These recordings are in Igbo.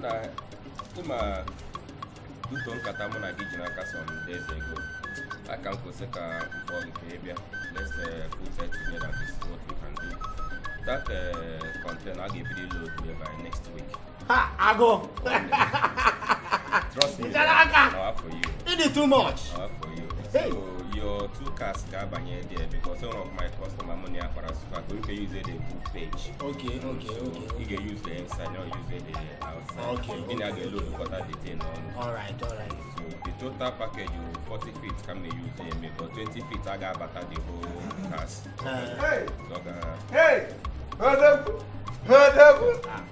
na ima duto nkata mụ na gị ji n'aka some days ago. Aka m kwụsị ka mkpọ nke bịa. Let's put it together and this is what we can do. That content I give you the load here by next week. Ha, I go. Trust me, I'll for you. It is too much. I'll for you. Hey. So your 2 cars can buy there because some of my customer money are for us. You can use the book page. Okay. You can use the inside, not use the outside. Okay. You can get load because that detail on. All right. So the total package you 40 feet can be used in because 20 feet I got better the whole cars. Hey! So, Hey! Heard up!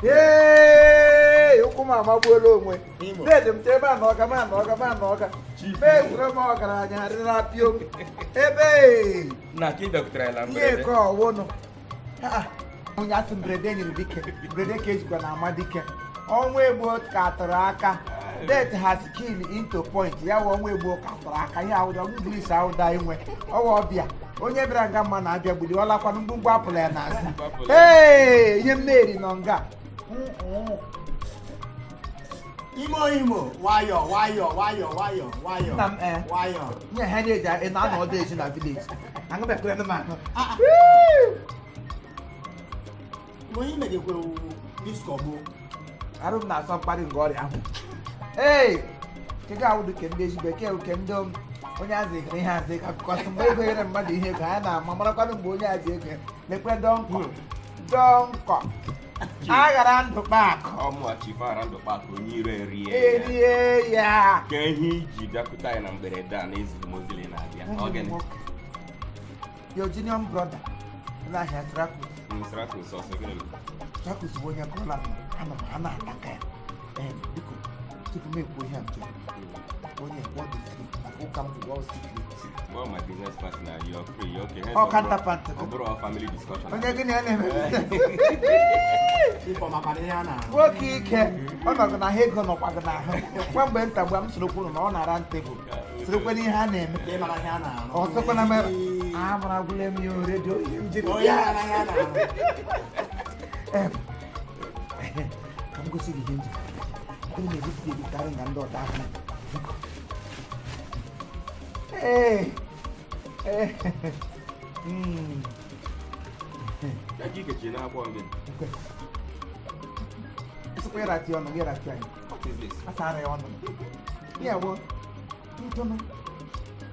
Hey! Ukuma mabuelo mwe. Let them tell man noga. Hey, grandma garanya rapio. Hey, na ki doctor la ye ko wono. Ah, onya timbrede ni dike. Brede cage kwa na amadike. Onwe egbo katara aka. Death has killed into point. Ya onwe egbo katara aka. Ya awuda English awuda inwe. Owo obia. Onye bịara nga mma na-abịa gbuli ọla kwanụ mgbugbu apụla ya n'azụ. Ee, ihe mmeri nọ nga. Imo, wayo. Nna m Wayo. nye ha na-eji ị na-anọ ọdụ eji na village. Aṅụ bekere ndị mmadụ. Onye megekwere diskọgbo. Arụ m na-asọ mkparị nke ọrịa ahụ. Ee, nke ga-awụ dị ke ndị ezi bekee nke ndị onye azị ihe azị ka kọsị mgbe ego nyere mmadụ ihe ego a na-ama marakwanụ mgbe onye azị ego lekwe dọnkọ aghara ndụ kpaakụ ọmụachifara ndụ kpaakụ onye ire erie ya ka ihe iji bịakwute anyị na mberede a na-ezighi mozili na-abịa your junior brother n'ahịa Trakus bụ onye kọla a na-ataka ya biko tupu m ekwu ihe a nke onye ụka m bụ all secret. Well, my business partner, you're free, okay? Oh, counterpart. Overall family discussion. Onye gị na-eme Ifo maka ihe a na. nwoke ike ọ nọgụ na ha ego nọkwa gị n'ahụ kwa mgbe nta gba m sorokwuru na ọ na-ara ntebụl sorokwe n'ihe a na-eme Ihe mara ihe a na. ọsọkwana m amara gwụle m ya redio ihe m jiri Onye mara ihe a na. ka m gosi gị ihe njikọ onye na-ebipụta ebitarị na ndị ọta ahụ. What is this?